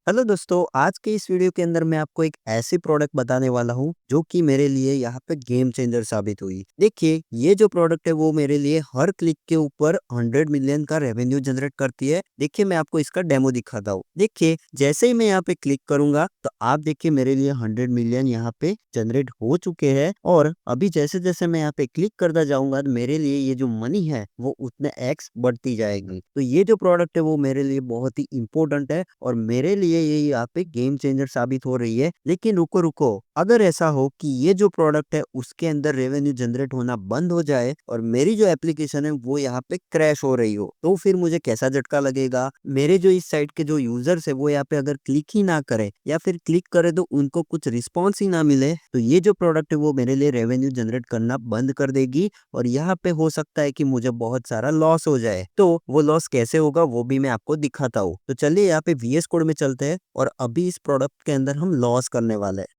Hello दोस्तों, आज के इस वीडियो के अंदर मैं आपको एक ऐसी प्रोडक्ट बताने वाला हूँ जो कि मेरे लिए यहाँ पे गेम चेंजर साबित हुई। देखिए, ये जो प्रोडक्ट है वो मेरे लिए हर क्लिक के ऊपर 100 मिलियन का रेवेन्यू जनरेट करती है। देखिए, मैं आपको इसका डेमो दिखाता हूँ। देखिए, जैसे ही मैं यहाँ पे क्लिक करूंगा तो आप देखिए मेरे लिए 100 मिलियन यहाँ पे जनरेट हो चुके हैं और अभी जैसे जैसे मैं यहाँ पे क्लिक करता जाऊंगा तो मेरे लिए ये जो मनी है वो उतने एक्स बढ़ती जाएगी। तो ये जो प्रोडक्ट है वो मेरे लिए बहुत ही इंपॉर्टेंट है और मेरे लिए ये यहाँ पे गेम चेंजर साबित हो रही है। लेकिन रुको रुको, अगर ऐसा हो कि ये जो प्रोडक्ट है उसके अंदर रेवेन्यू जनरेट होना बंद हो जाए और मेरी जो एप्लीकेशन है वो यहाँ पे क्रैश हो रही हो, तो फिर मुझे कैसा झटका लगेगा। मेरे जो इस साइट के जो यूजर्स है वो यहाँ पे अगर क्लिक ही ना करे या फिर क्लिक करे तो उनको कुछ रिस्पॉन्स ही ना मिले, तो ये जो प्रोडक्ट है वो मेरे लिए रेवेन्यू जनरेट करना बंद कर देगी और यहाँ पे हो सकता है कि मुझे बहुत सारा लॉस हो जाए। तो वो लॉस कैसे होगा वो भी मैं आपको दिखाता हूँ। तो चलिए यहाँ पे VS कोड में चलते हैं और अभी इस प्रोडक्ट के अंदर हम लॉस करने वाले हैं।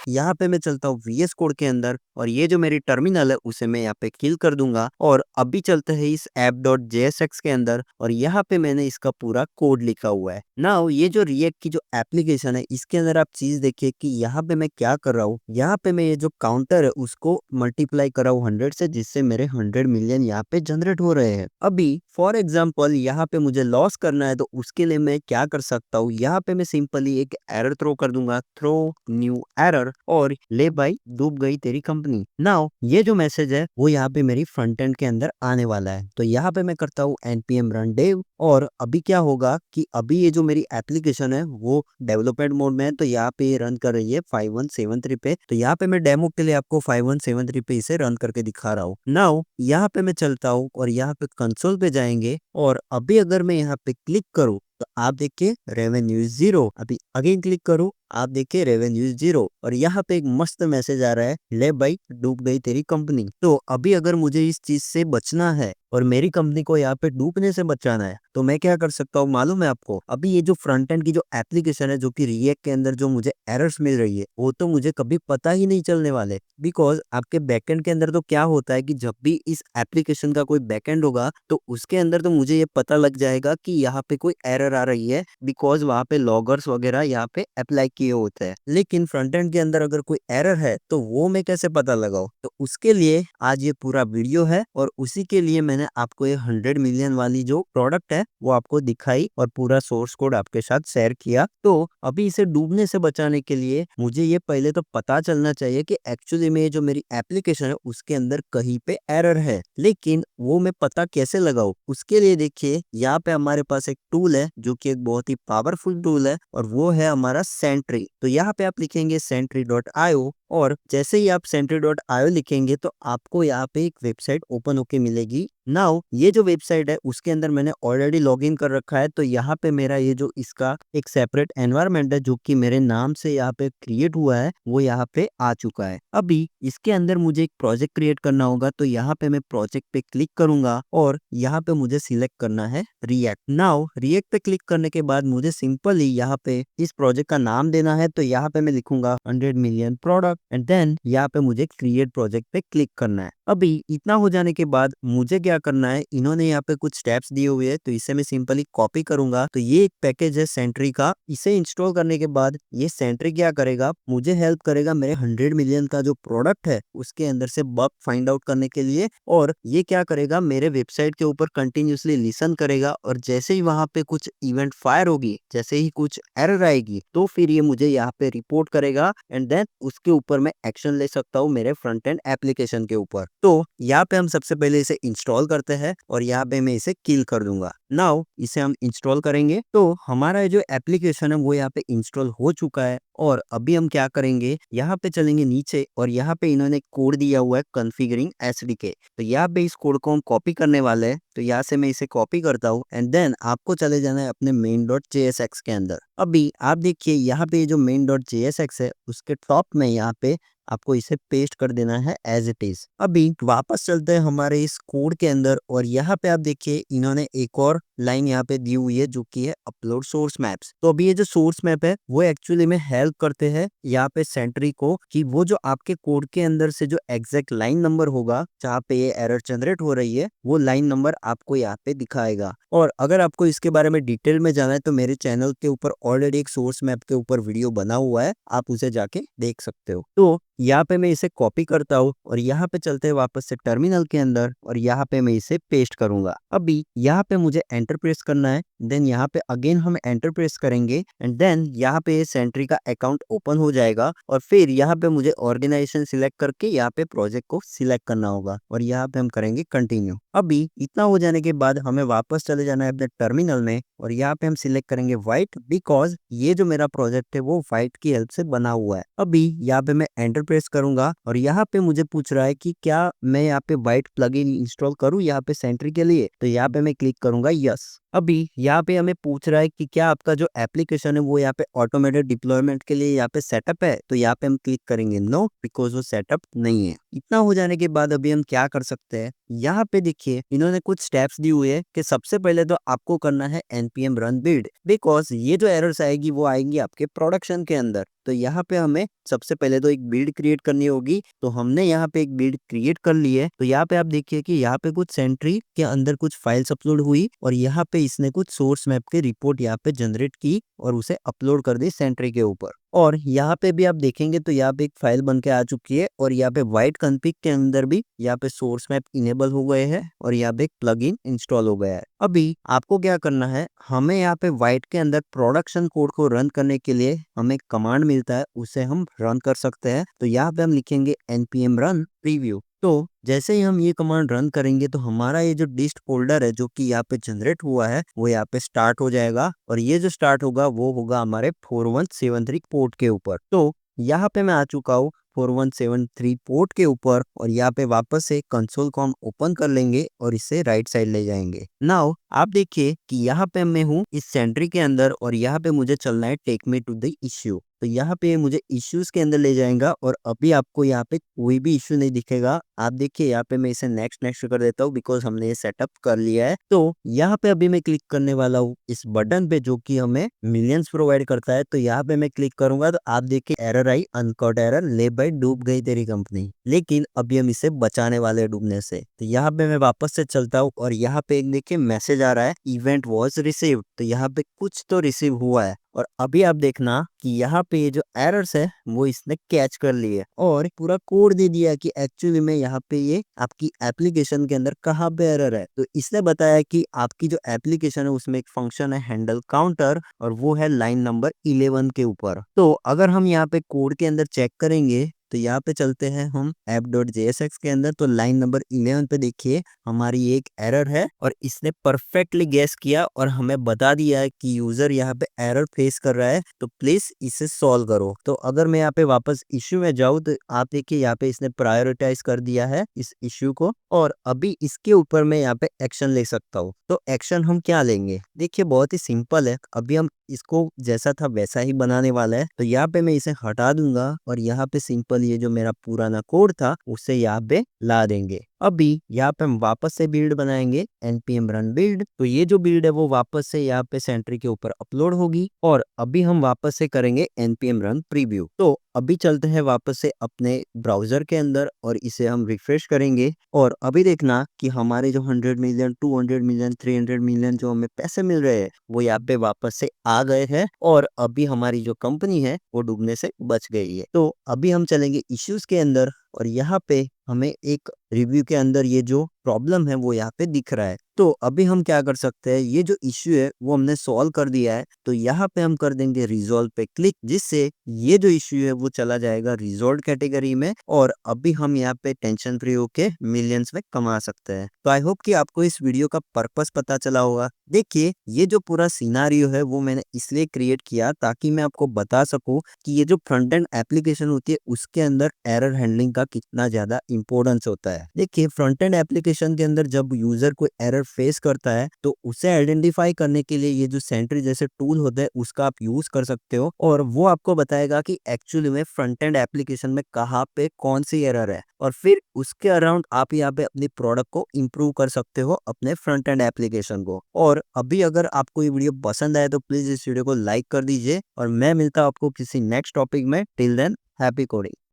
यहाँ पे मैं चलता हूँ VS कोड के अंदर और ये जो मेरी टर्मिनल है उसे मैं यहाँ पे किल कर दूंगा और अभी चलते हैं इस app.jsx के अंदर और यहाँ पे मैंने इसका पूरा कोड लिखा हुआ है। नाउ ये जो रिएक्ट की जो एप्लीकेशन है इसके अंदर आप चीज देखिए कि यहाँ पे मैं क्या कर रहा हूँ। यहाँ पे मैं ये जो काउंटर है उसको मल्टीप्लाई कर रहा हूँ 100 से, जिससे मेरे 100 मिलियन यहाँ पे जनरेट हो रहे हैं। अभी फॉर एग्जाम्पल यहाँ पे मुझे लॉस करना है तो उसके लिए मैं क्या कर सकता हूँ, यहाँ पे मैं सिंपली एक एरर थ्रो कर दूंगा, थ्रो न्यू एरर, और ले भाई डूब गई तेरी कंपनी। नाउ ये जो मैसेज है वो यहाँ पे मेरी फ्रंट एंड के अंदर आने वाला है। तो यहाँ पे मैं करता हूँ npm run dev और अभी क्या होगा कि अभी ये जो मेरी एप्लीकेशन है वो डेवलपमेंट मोड में है। तो यहाँ पे ये रन कर रही है 5173 पे। तो यहाँ पे मैं डेमो के लिए आपको 5173 पे इसे रन करके दिखा रहा हूँ। नाउ यहाँ पे मैं चलता हूँ और यहाँ पे कंसोल पे जाएंगे और अभी अगर मैं यहाँ पे क्लिक करूँ तो आप देखिए रेवेन्यू जीरो। अभी अगेन क्लिक करूं, आप देखिए रेवेन्यू जीरो और यहाँ पे एक मस्त मैसेज आ रहा है, ले भाई डूब गई तेरी कंपनी। तो अभी अगर मुझे इस चीज से बचना है और मेरी कंपनी को यहाँ पे डूबने से बचाना है तो मैं क्या कर सकता हूँ मालूम है आपको। अभी ये जो फ्रंट एंड की जो एप्लीकेशन है जो कि रिएक्ट के अंदर जो मुझे एरर्स मिल रही है वो तो मुझे कभी पता ही नहीं चलने वाले, बिकॉज आपके बैकएंड के अंदर तो क्या होता है कि जब भी इस एप्लीकेशन का कोई बैकएंड होगा तो उसके अंदर तो मुझे ये पता लग जाएगा कि यहाँ पे कोई एरर आ रही है, बिकॉज वहाँ पे लॉगर्स वगैरह यहाँ पे अप्लाई किए होते हैं। लेकिन फ्रंट एंड के अंदर अगर कोई एरर है तो वो मैं कैसे पता लगाऊं। तो उसके लिए आज ये पूरा वीडियो है और उसी के लिए मैंने आपको ये 100 मिलियन वाली जो प्रोडक्ट है वो आपको दिखाई और पूरा सोर्स कोड आपके साथ शेयर किया। तो अभी इसे डूबने से बचाने के लिए मुझे ये पहले तो पता चलना चाहिए कि एक्चुअली में जो मेरी एप्लीकेशन है उसके अंदर कहीं पे एरर है, लेकिन वो मैं पता कैसे लगाऊं। उसके लिए देखिए यहाँ पे हमारे पास एक टूल है जो कि एक बहुत ही पावरफुल टूल है और वो है हमारा सेंट्री। तो यहाँ पे आप लिखेंगे sentry.io और जैसे ही आप sentry.io लिखेंगे तो आपको यहाँ पे एक वेबसाइट ओपन होके मिलेगी। नाउ ये जो वेबसाइट है उसके अंदर मैंने ऑलरेडी लॉग इन कर रखा है। तो यहाँ पे मेरा ये जो इसका एक सेपरेट एनवायरनमेंट है जो कि मेरे नाम से यहाँ पे क्रिएट हुआ है वो यहाँ पे आ चुका है। अभी इसके अंदर मुझे एक प्रोजेक्ट क्रिएट करना होगा तो यहाँ पे मैं प्रोजेक्ट पे क्लिक करूंगा और यहाँ पे मुझे सिलेक्ट करना है रिएक्ट। नाउ रिएक्ट पे क्लिक करने के बाद मुझे सिंपली यहाँ पे इस प्रोजेक्ट का नाम देना है। तो यहाँ पे मैं लिखूंगा 100 मिलियन प्रोडक्ट एंड देन यहाँ पे मुझे क्रिएट प्रोजेक्ट पे क्लिक करना है। अभी इतना हो जाने के बाद मुझे क्या करना है, इन्होंने यहाँ पे कुछ स्टेप्स दिए हुए हैं तो इसे मैं सिंपली कॉपी करूंगा। तो ये एक पैकेज है सेंट्री का, इसे इंस्टॉल करने के बाद ये सेंट्री क्या करेगा, मुझे हेल्प करेगा मेरे 100 मिलियन का जो प्रोडक्ट है उसके अंदर से बग फाइंड आउट करने के लिए। और ये क्या करेगा, मेरे वेबसाइट के ऊपर कंटिन्यूसली लिसन करेगा और जैसे ही वहां पे कुछ इवेंट फायर होगी, जैसे ही कुछ एरर आएगी तो फिर ये मुझे यहाँ पे रिपोर्ट करेगा एंड देन उसके ऊपर मैं एक्शन ले सकता हूँ मेरे फ्रंट एंड एप्लीकेशन के ऊपर। तो यहाँ पे हम सबसे पहले इसे इंस्टॉल करते हैं और यहाँ पे मैं इसे किल कर दूंगा। नाउ इसे हम इंस्टॉल करेंगे तो हमारा जो एप्लीकेशन है वो यहाँ पे इंस्टॉल हो चुका है। और अभी हम क्या करेंगे, यहाँ पे चलेंगे नीचे और यहाँ पे इन्होंने कोड दिया हुआ है कॉन्फ़िगरिंग एसडीके। तो यहाँ पे इस कोड को हम कॉपी करने वाले हैं। तो यहाँ से मैं इसे कॉपी करता हूँ एंड देन आपको चले जाना है अपने main.jsx के अंदर। अभी आप देखिए यहाँ पे जो main.jsx है उसके टॉप में यहाँ पे आपको इसे पेस्ट कर देना है एज इट इज। अभी वापस चलते हैं हमारे इस कोड के अंदर और यहाँ पे आप देखिए इन्होंने एक और लाइन यहाँ पे दी हुई है जो कि है अपलोड सोर्स मैप्स। तो अभी ये जो सोर्स मैप है वो एक्चुअली में हेल्प करते हैं यहाँ पे सेंट्री को कि वो जो आपके कोड के अंदर से जो एग्जैक्ट लाइन नंबर होगा जहाँ पे ये एरर जनरेट हो रही है वो लाइन नंबर आपको यहाँ पे दिखाएगा। और अगर आपको इसके बारे में डिटेल में जाना है तो मेरे चैनल के ऊपर ऑलरेडी एक सोर्स मैप के ऊपर वीडियो बना हुआ है, आप उसे जाके देख सकते हो। तो यहाँ पे मैं इसे कॉपी करता हूँ और यहाँ पे चलते हैं वापस से टर्मिनल के अंदर और यहाँ पे मैं इसे पेस्ट करूंगा। अभी यहाँ पे मुझे एंटर प्रेस करना है, देन यहाँ पे अगेन हम एंटर प्रेस करेंगे एंड देन यहाँ पे सेंट्री का अकाउंट ओपन हो जाएगा और फिर यहाँ पे मुझे ऑर्गेनाइजेशन सिलेक्ट करके यहाँ पे प्रोजेक्ट को सिलेक्ट करना होगा और यहाँ पे हम करेंगे कंटिन्यू। अभी इतना हो जाने के बाद हमें वापस चले जाना है अपने टर्मिनल में और यहाँ पे हम सिलेक्ट करेंगे व्हाइट, बिकॉज ये जो मेरा प्रोजेक्ट है वो व्हाइट की हेल्प से बना हुआ है। अभी यहाँ पे मैं एंटर प्रेस करूंगा और यहाँ पे मुझे पूछ रहा है कि क्या मैं यहाँ पे व्हाइट प्लगइन इंस्टॉल करूँ यहाँ पे सेंट्री के लिए, तो यहाँ पे मैं क्लिक करूंगा यस। अभी यहाँ पे हमें पूछ रहा है कि क्या आपका जो एप्लीकेशन है वो यहाँ पे ऑटोमेटेड डिप्लॉयमेंट के लिए यहाँ पे सेटअप है, तो यहाँ पे हम क्लिक करेंगे नो, बिकॉज वो सेटअप नहीं है। इतना हो जाने के बाद अभी हम क्या कर सकते हैं, यहाँ पे देखिए इन्होंने कुछ स्टेप्स दी हुए है कि सबसे पहले तो आपको करना है npm रन बिल्ड, बिकॉज ये जो एरर्स आएगी वो आएंगी आपके प्रोडक्शन के अंदर। तो यहाँ पे हमें सबसे पहले तो एक बिल्ड क्रिएट करनी होगी, तो हमने यहाँ पे एक बिल्ड क्रिएट कर ली है। तो यहाँ पे आप देखिए कि यहाँ पे कुछ सेंट्री के अंदर कुछ फाइल्स अपलोड हुई और यहाँ पे इसने कुछ सोर्स मैप के रिपोर्ट यहाँ पे जनरेट की और उसे अपलोड कर दी सेंट्री के ऊपर। और यहाँ पे भी आप देखेंगे तो यहाँ पे एक फाइल बन के आ चुकी है और यहाँ पे व्हाइट कॉन्फ़िग के अंदर भी यहाँ पे सोर्स मैप इनेबल हो गए हैं और यहाँ पे एक प्लगइन इंस्टॉल हो गया है। अभी आपको क्या करना है, हमें यहाँ पे व्हाइट के अंदर प्रोडक्शन कोड को रन करने के लिए हमें कमांड मिलता है, उसे हम रन कर सकते हैं। तो यहाँ पे हम लिखेंगे npm रन प्रीव्यू। तो जैसे ही हम ये कमांड रन करेंगे तो हमारा ये जो डिस्ट फोल्डर है जो कि यहाँ पे जनरेट हुआ है वो यहाँ पे स्टार्ट हो जाएगा और ये जो स्टार्ट होगा वो होगा हमारे 4173 पोर्ट के ऊपर। तो यहाँ पे मैं आ चुका हूँ 4173 पोर्ट के ऊपर और यहाँ पे वापस से कंसोल को हम ओपन कर लेंगे और इसे राइट साइड ले जाएंगे। नाउ आप देखिए कि यहाँ पे मैं हूँ इस सेंट्री के अंदर और यहाँ पे मुझे चलना है take me to the issue. तो यहाँ पे मुझे इश्यूज के अंदर ले जाएगा और अभी आपको यहाँ पे कोई भी इश्यू नहीं दिखेगा। आप देखिए यहाँ पे मैं इसे नेक्स्ट नेक्स्ट कर देता हूँ बिकॉज हमने ये सेटअप कर लिया है। तो यहाँ पे अभी मैं क्लिक करने वाला हूँ इस बटन पे जो कि हमें मिलियंस प्रोवाइड करता है। तो यहाँ पे मैं क्लिक करूंगा तो आप देखिए एरर आई, अनकॉट एरर, ले भाई डूब गई तेरी कंपनी। लेकिन अभी हम इसे बचाने वाले हैं डूबने से। तो यहाँ पे मैं वापस से चलता हूँ और यहाँ पे एक देखिए मैसेज आ रहा है इवेंट वॉज रिसीव्ड। तो यहाँ पे कुछ तो रिसीव हुआ है और अभी आप देखना कि यहाँ पे जो एरर्स है वो इसने कैच कर लिए और पूरा कोड दे दिया कि एक्चुअली में यहाँ पे ये आपकी एप्लीकेशन के अंदर कहाँ पे एरर है। तो इसने बताया कि आपकी जो एप्लीकेशन है उसमें एक फंक्शन है हैंडल काउंटर और वो है लाइन नंबर 11 के ऊपर। तो अगर हम यहाँ पे कोड के अंदर चेक करेंगे तो यहाँ पे चलते हैं हम app.jsx के अंदर। तो लाइन नंबर 11 पे देखिए हमारी एक एरर है और इसने परफेक्टली गैस किया और हमें बता दिया है कि यूजर यहाँ पे एरर फेस कर रहा है तो प्लीज इसे सॉल्व करो। तो अगर मैं यहाँ पे वापस इश्यू में जाऊँ तो आप देखिए यहाँ पे इसने प्रायोरिटाइज कर दिया है इस इश्यू को और अभी इसके ऊपर मैं यहाँ पे एक्शन ले सकता हूँ। तो एक्शन हम क्या लेंगे, देखिए बहुत ही सिंपल है। अभी हम इसको जैसा था वैसा ही बनाने वाला है। तो यहाँ पे मैं इसे हटा दूंगा और यहाँ पे सिंपल ये जो मेरा पुराना कोड था उसे यहाँ पे ला देंगे। अभी यहाँ पे हम वापस से बिल्ड बनाएंगे npm रन बिल्ड। तो ये जो बिल्ड है वो वापस से यहाँ पे सेंट्री के ऊपर अपलोड होगी और अभी हम वापस से करेंगे npm रन प्रीव्यू। तो अभी चलते हैं वापस से अपने ब्राउजर के अंदर और इसे हम रिफ्रेश करेंगे और अभी देखना कि हमारे जो 100 मिलियन 200 मिलियन 300 मिलियन जो हमें पैसे मिल रहे हैं वो यहाँ पे वापस से आ गए हैं और अभी हमारी जो कंपनी है वो डूबने से बच गई है। तो अभी हम चलेंगे इश्यूज के अंदर और यहाँ पे हमें एक रिव्यू के अंदर ये जो प्रॉब्लम है वो यहाँ पे दिख रहा है। तो अभी हम क्या कर सकते हैं, ये जो इश्यू है वो हमने सॉल्व कर दिया है। तो यहाँ पे हम कर देंगे रिजॉल्व पे क्लिक, जिससे ये जो इश्यू है वो चला जाएगा रिजॉल्व कैटेगरी में और अभी हम यहाँ पे टेंशन फ्री होके मिलियंस में कमा सकते हैं। तो आई होप कि आपको इस वीडियो का पर्पस पता चला होगा। देखिए ये जो पूरा सिनारियो है वो मैंने इसलिए क्रिएट किया ताकि मैं आपको बता सकूं कि ये जो फ्रंट एंड एप्लीकेशन होती है उसके अंदर एरर हैंडलिंग का कितना ज्यादा इम्पोर्टेंस होता है। देखिए फ्रंट एंड एप्लीकेशन के अंदर जब यूजर कोई एरर फेस करता है तो उसे आइडेंटिफाई करने के लिए ये जो सेंट्री जैसे टूल होता है उसका आप यूज कर सकते हो, और वो आपको बताएगा कि एक्चुअली में फ्रंट एंड एप्लीकेशन में कहाँ पे कौन सी एरर है, और फिर उसके अराउंड आप यहाँ पे अपनी प्रोडक्ट को इम्प्रूव कर सकते हो अपने फ्रंट एंड एप्लीकेशन को। और अभी अगर आपको ये वीडियो पसंद आए तो प्लीज इस वीडियो को लाइक कर दीजिए, और मैं मिलता हूँ आपको किसी नेक्स्ट टॉपिक में। Till than happy coding.